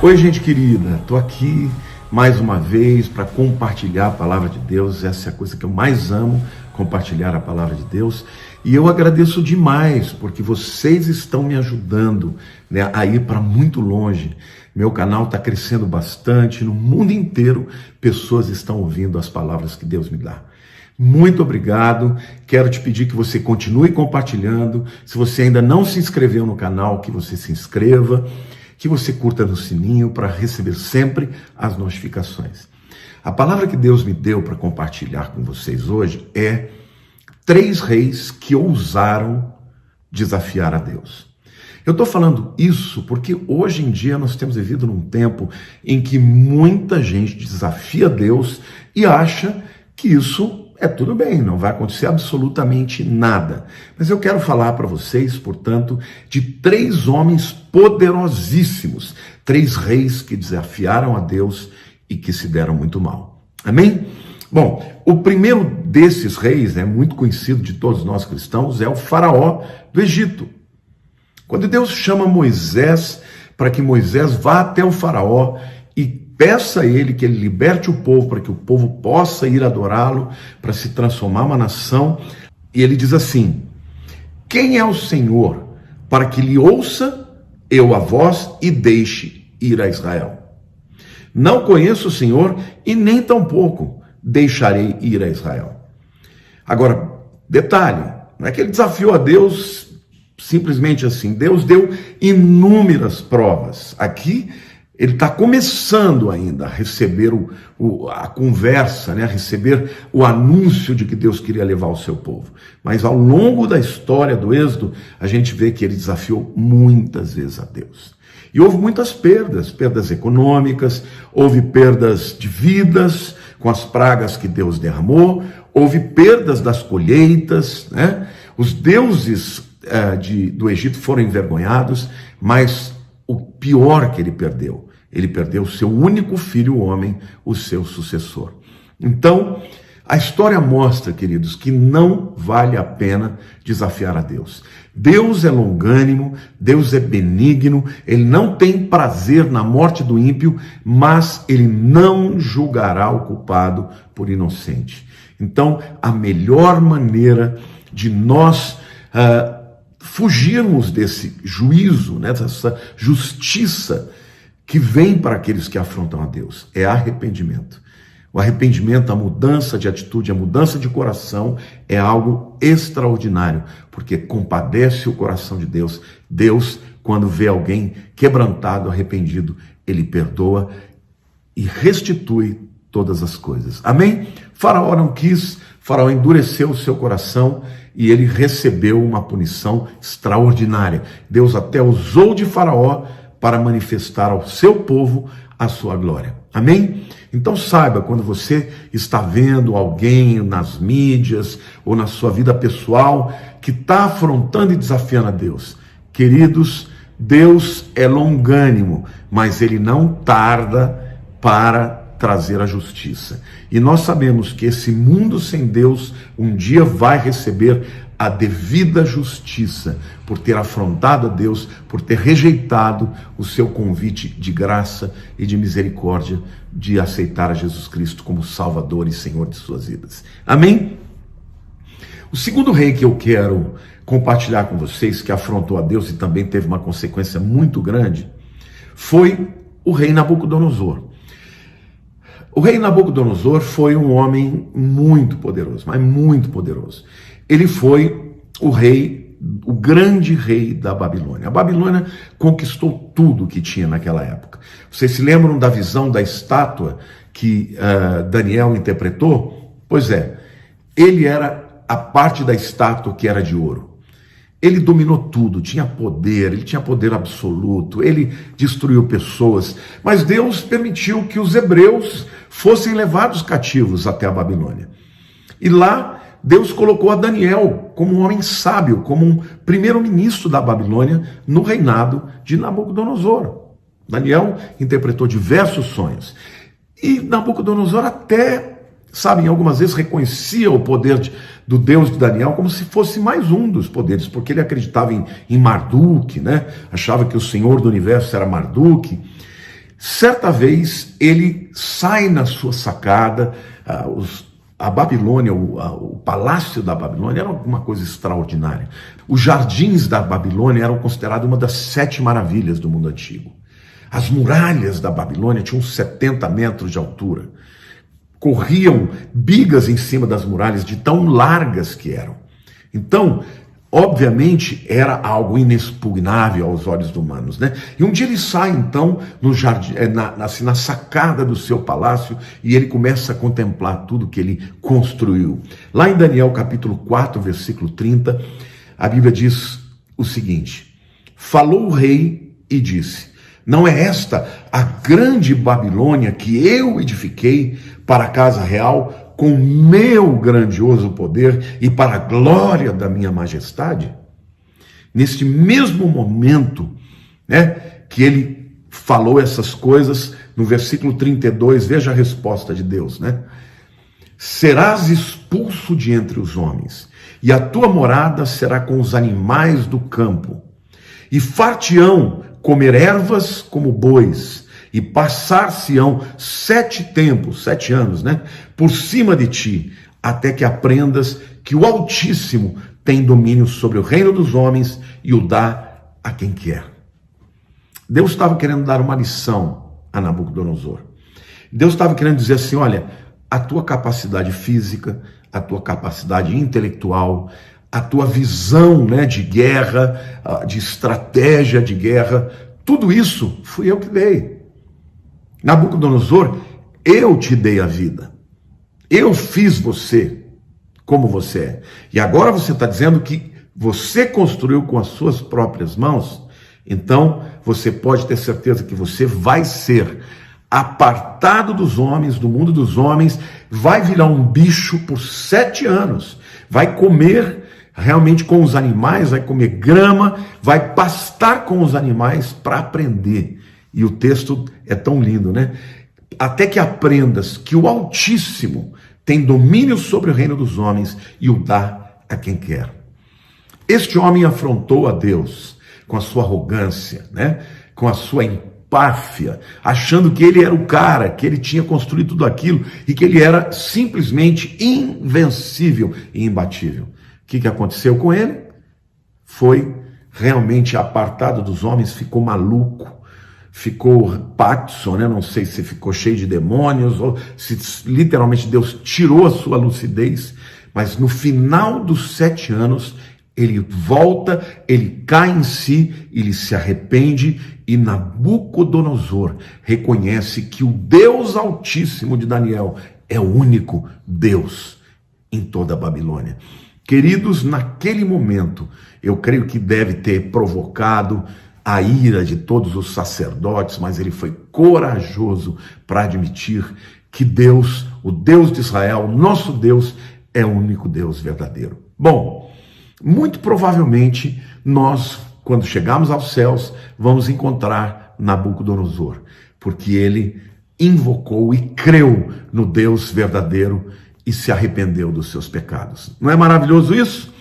Oi, gente querida, estou aqui mais uma vez para compartilhar a palavra de Deus. Essa é a coisa que eu mais amo, compartilhar a palavra de Deus. E eu agradeço demais porque vocês estão me ajudando, né, a ir para muito longe. Meu canal está crescendo bastante, no mundo inteiro pessoas estão ouvindo as palavras que Deus me dá. Muito obrigado, quero te pedir que você continue compartilhando. Se você ainda não se inscreveu no canal, que você se inscreva, que você curta no sininho para receber sempre as notificações. A palavra que Deus me deu para compartilhar com vocês hoje é 3 reis que ousaram desafiar a Deus. Eu estou falando isso porque hoje em dia nós temos vivido num tempo em que muita gente desafia Deus e acha que isso é tudo bem, não vai acontecer absolutamente nada. Mas eu quero falar para vocês, portanto, de 3 homens poderosíssimos, 3 reis que desafiaram a Deus e que se deram muito mal. Amém? Bom, o primeiro desses reis, muito conhecido de todos nós cristãos, é o faraó do Egito. Quando Deus chama Moisés para que Moisés vá até o faraó e peça a ele que ele liberte o povo para que o povo possa ir adorá-lo, para se transformar uma nação, e ele diz assim: quem é o Senhor para que lhe ouça eu a voz e deixe ir a Israel? Não conheço o Senhor e nem tampouco deixarei ir a Israel. Agora, detalhe, não é que ele desafiou a Deus simplesmente assim. Deus deu inúmeras provas. Aqui ele está começando ainda a receber a conversa, a receber o anúncio de que Deus queria levar o seu povo. Mas ao longo da história do Êxodo, a gente vê que ele desafiou muitas vezes a Deus. E houve muitas perdas econômicas, houve perdas de vidas com as pragas que Deus derramou, houve perdas das colheitas, Os deuses do Egito foram envergonhados, mas o pior que ele perdeu o seu único filho, o homem, o seu sucessor. Então, a história mostra, queridos, que não vale a pena desafiar a Deus. Deus é longânimo, Deus é benigno, ele não tem prazer na morte do ímpio, mas ele não julgará o culpado por inocente. Então, a melhor maneira de nós fugirmos desse juízo, dessa justiça que vem para aqueles que afrontam a Deus, é arrependimento. O arrependimento, a mudança de atitude, a mudança de coração é algo extraordinário, porque compadece o coração de Deus. Deus, quando vê alguém quebrantado, arrependido, ele perdoa e restitui todas as coisas. Amém? Faraó não quis, Faraó endureceu o seu coração e ele recebeu uma punição extraordinária. Deus até usou de Faraó para manifestar ao seu povo a sua glória. Amém? Então saiba, quando você está vendo alguém nas mídias ou na sua vida pessoal que está afrontando e desafiando a Deus, queridos, Deus é longânimo, mas ele não tarda para trazer a justiça. E nós sabemos que esse mundo sem Deus um dia vai receber a devida justiça por ter afrontado a Deus, por ter rejeitado o seu convite de graça e de misericórdia de aceitar a Jesus Cristo como Salvador e Senhor de suas vidas. Amém? O segundo rei que eu quero compartilhar com vocês, que afrontou a Deus e também teve uma consequência muito grande, foi o rei Nabucodonosor. O rei Nabucodonosor foi um homem muito poderoso, mas muito poderoso. Ele foi o grande rei da Babilônia. A Babilônia conquistou tudo que tinha naquela época. Vocês se lembram da visão da estátua que Daniel interpretou? Pois é, ele era a parte da estátua que era de ouro. Ele dominou tudo, ele tinha poder absoluto, ele destruiu pessoas, mas Deus permitiu que os hebreus fossem levados cativos até a Babilônia. E lá Deus colocou a Daniel como um homem sábio, como um primeiro-ministro da Babilônia no reinado de Nabucodonosor. Daniel interpretou diversos sonhos. E Nabucodonosor até, em algumas vezes reconhecia o poder do Deus de Daniel como se fosse mais um dos poderes, porque ele acreditava em Marduk, achava que o Senhor do Universo era Marduk. Certa vez ele sai na sua sacada, a Babilônia, o palácio da Babilônia era alguma coisa extraordinária. Os jardins da Babilônia eram considerados uma das 7 maravilhas do mundo antigo. As muralhas da Babilônia tinham 70 metros de altura. Corriam bigas em cima das muralhas de tão largas que eram. Então, obviamente, era algo inexpugnável aos olhos humanos, né? E um dia ele sai, então, no jardim, na sacada do seu palácio, e ele começa a contemplar tudo que ele construiu. Lá em Daniel, capítulo 4, versículo 30, a Bíblia diz o seguinte: falou o rei e disse: não é esta a grande Babilônia que eu edifiquei para a casa real com meu grandioso poder e para a glória da minha majestade? Neste mesmo momento, né, que ele falou essas coisas, no versículo 32, veja a resposta de Deus, né? Serás expulso de entre os homens, e a tua morada será com os animais do campo, e far-te-ão comer ervas como bois, e passar-se-ão 7 tempos, 7 anos, né, por cima de ti, até que aprendas que o Altíssimo tem domínio sobre o reino dos homens e o dá a quem quer. Deus estava querendo dar uma lição a Nabucodonosor. Deus estava querendo dizer assim: olha, a tua capacidade física, a tua capacidade intelectual, a tua visão, né, de guerra, de estratégia de guerra, tudo isso fui eu que dei. Nabucodonosor, eu te dei a vida. Eu fiz você como você é. E agora você está dizendo que você construiu com as suas próprias mãos, então você pode ter certeza que você vai ser apartado dos homens, do mundo dos homens, vai virar um bicho por 7 anos, vai comer realmente com os animais, vai comer grama, vai pastar com os animais para aprender. E o texto é tão lindo, né? Até que aprendas que o Altíssimo tem domínio sobre o reino dos homens e o dá a quem quer. Este homem afrontou a Deus com a sua arrogância, né? Com a sua empáfia, achando que ele era o cara, que ele tinha construído tudo aquilo e que ele era simplesmente invencível e imbatível. O que aconteceu com ele? Foi realmente apartado dos homens, ficou maluco, ficou Parkinson, né? Não sei se ficou cheio de demônios ou se literalmente Deus tirou a sua lucidez, mas no final dos 7 anos ele volta, ele cai em si, ele se arrepende e Nabucodonosor reconhece que o Deus Altíssimo de Daniel é o único Deus em toda a Babilônia. Queridos, naquele momento, eu creio que deve ter provocado a ira de todos os sacerdotes, mas ele foi corajoso para admitir que Deus, o Deus de Israel, nosso Deus, é o único Deus verdadeiro. Bom, muito provavelmente nós, quando chegarmos aos céus, vamos encontrar Nabucodonosor, porque ele invocou e creu no Deus verdadeiro e se arrependeu dos seus pecados. Não é maravilhoso isso?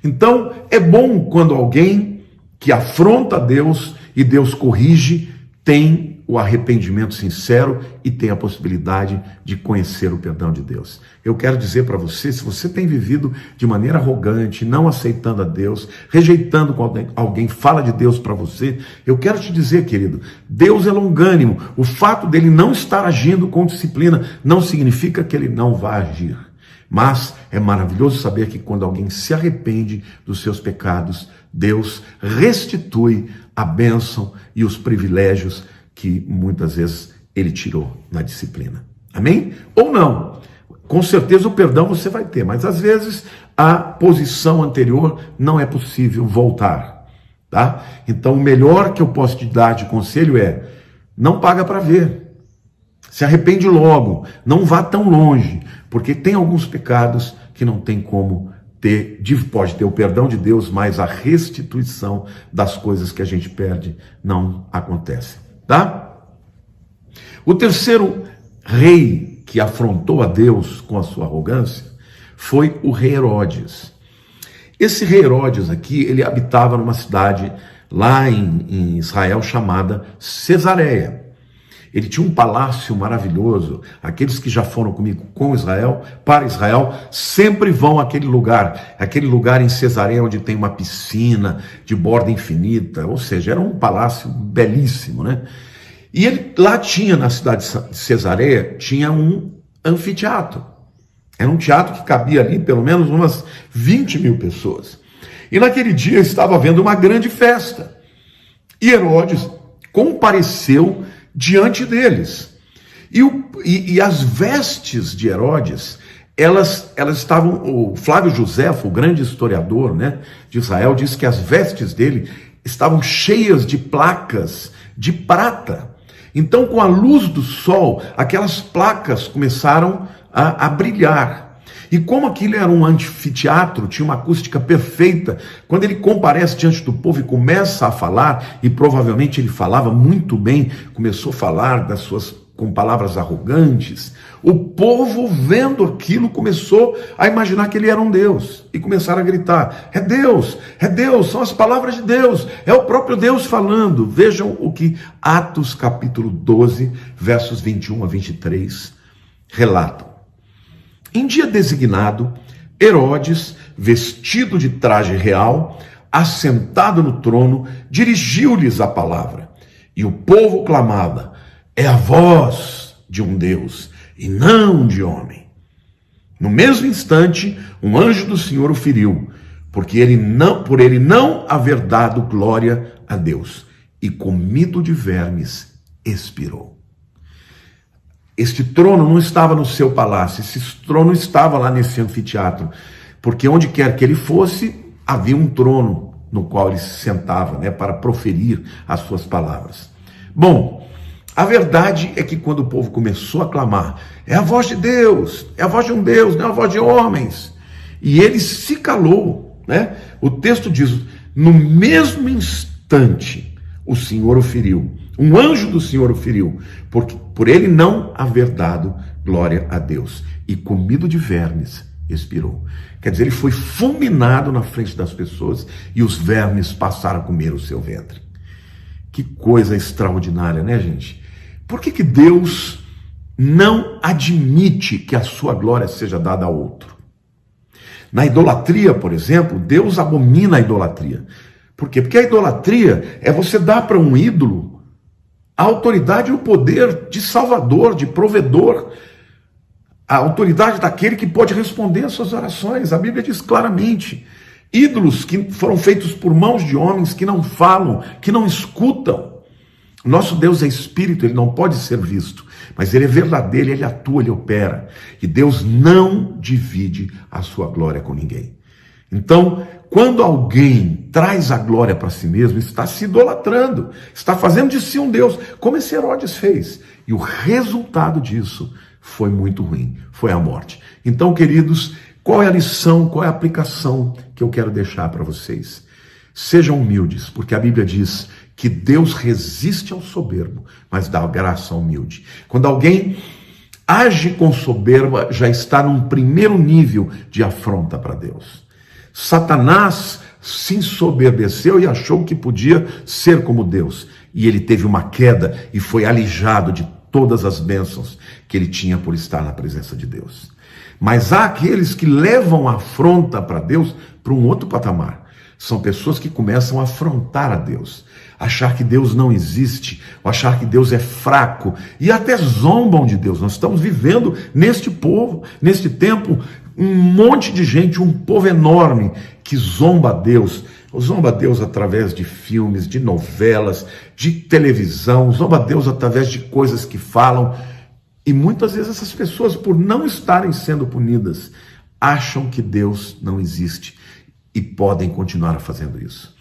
Então, é bom quando alguém que afronta Deus e Deus corrige, tem o arrependimento sincero e tem a possibilidade de conhecer o perdão de Deus. Eu quero dizer para você, se você tem vivido de maneira arrogante, não aceitando a Deus, rejeitando quando alguém fala de Deus para você, eu quero te dizer, querido, Deus é longânimo. O fato dele não estar agindo com disciplina não significa que ele não vai agir. Mas é maravilhoso saber que quando alguém se arrepende dos seus pecados, Deus restitui a bênção e os privilégios que muitas vezes ele tirou na disciplina. Amém? Ou não. Com certeza o perdão você vai ter, mas às vezes a posição anterior não é possível voltar. Tá? Então o melhor que eu posso te dar de conselho é: não paga para ver. Se arrepende logo, não vá tão longe, porque tem alguns pecados que não tem como ter, pode ter o perdão de Deus, mas a restituição das coisas que a gente perde não acontece, tá? O terceiro rei que afrontou a Deus com a sua arrogância foi o rei Herodes. Esse rei Herodes aqui, ele habitava numa cidade lá em Israel chamada Cesareia. Ele tinha um palácio maravilhoso. Aqueles que já foram comigo para Israel, sempre vão àquele lugar em Cesareia onde tem uma piscina de borda infinita, ou seja, era um palácio belíssimo, né? E ele lá tinha, na cidade de Cesareia, tinha um anfiteatro. Era um teatro que cabia ali pelo menos umas 20 mil pessoas. E naquele dia estava havendo uma grande festa. E Herodes compareceu diante deles. E as vestes de Herodes, elas estavam... O Flávio Josefo, o grande historiador, né, de Israel, diz que as vestes dele estavam cheias de placas de prata. Então, com a luz do sol, aquelas placas começaram a brilhar. E como aquilo era um anfiteatro, tinha uma acústica perfeita, quando ele comparece diante do povo e começa a falar, e provavelmente ele falava muito bem, começou a falar com palavras arrogantes, o povo vendo aquilo começou a imaginar que ele era um Deus, e começaram a gritar, é Deus, são as palavras de Deus, é o próprio Deus falando. Vejam o que Atos capítulo 12, versos 21 a 23 relatam. Em dia designado, Herodes, vestido de traje real, assentado no trono, dirigiu-lhes a palavra. E o povo clamava, é a voz de um Deus e não de homem. No mesmo instante, um anjo do Senhor o feriu, por ele não haver dado glória a Deus, e comido de vermes, expirou. Este trono não estava no seu palácio, esse trono estava lá nesse anfiteatro, porque onde quer que ele fosse, havia um trono no qual ele se sentava, né, para proferir as suas palavras. Bom, a verdade é que quando o povo começou a clamar, é a voz de Deus, é a voz de um Deus, não é a voz de homens, e ele se calou, né? O texto diz, no mesmo instante, o Senhor o feriu. Um anjo do Senhor o feriu, por ele não haver dado glória a Deus, e comido de vermes, expirou. Quer dizer, ele foi fulminado na frente das pessoas, e os vermes passaram a comer o seu ventre. Que coisa extraordinária, né, gente? Por que Deus não admite que a sua glória seja dada a outro? Na idolatria, por exemplo, Deus abomina a idolatria. Por quê? Porque a idolatria é você dar para um ídolo a autoridade e o poder de salvador, de provedor, a autoridade daquele que pode responder às suas orações. A Bíblia diz claramente, ídolos que foram feitos por mãos de homens que não falam, que não escutam. Nosso Deus é espírito, ele não pode ser visto, mas ele é verdadeiro, ele atua, ele opera. E Deus não divide a sua glória com ninguém. Então, quando alguém traz a glória para si mesmo, está se idolatrando, está fazendo de si um Deus, como esse Herodes fez. E o resultado disso foi muito ruim, foi a morte. Então, queridos, qual é a lição, qual é a aplicação que eu quero deixar para vocês? Sejam humildes, porque a Bíblia diz que Deus resiste ao soberbo, mas dá graça ao humilde. Quando alguém age com soberba, já está num primeiro nível de afronta para Deus. Satanás se ensoberbeceu e achou que podia ser como Deus. E ele teve uma queda e foi alijado de todas as bênçãos que ele tinha por estar na presença de Deus. Mas há aqueles que levam a afronta para Deus para um outro patamar. São pessoas que começam a afrontar a Deus, achar que Deus não existe, ou achar que Deus é fraco, e até zombam de Deus. Nós estamos vivendo neste tempo, um monte de gente, um povo enorme que zomba a Deus através de filmes, de novelas, de televisão, zomba a Deus através de coisas que falam, e muitas vezes essas pessoas, por não estarem sendo punidas, acham que Deus não existe e podem continuar fazendo isso.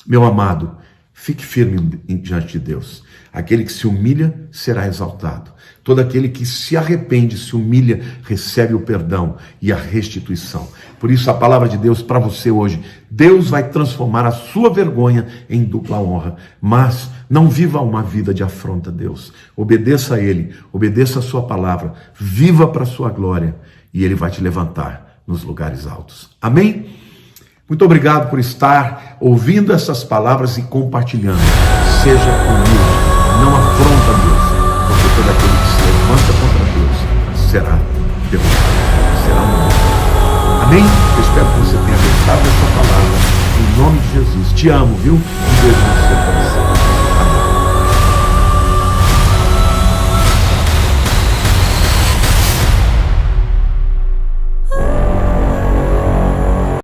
Meu amado, fique firme diante de Deus. Aquele que se humilha será exaltado. Todo aquele que se arrepende, se humilha, recebe o perdão e a restituição. Por isso a palavra de Deus para você hoje, Deus vai transformar a sua vergonha em dupla honra, mas não viva uma vida de afronta a Deus. Obedeça a Ele, obedeça a sua palavra, viva para a sua glória e Ele vai te levantar nos lugares altos. Amém? Muito obrigado por estar ouvindo essas palavras e compartilhando. Seja humilde, não afronta a Deus, porque espero que você tenha gostado dessa palavra. Em nome de Jesus. Te amo, viu? Um beijo no seu.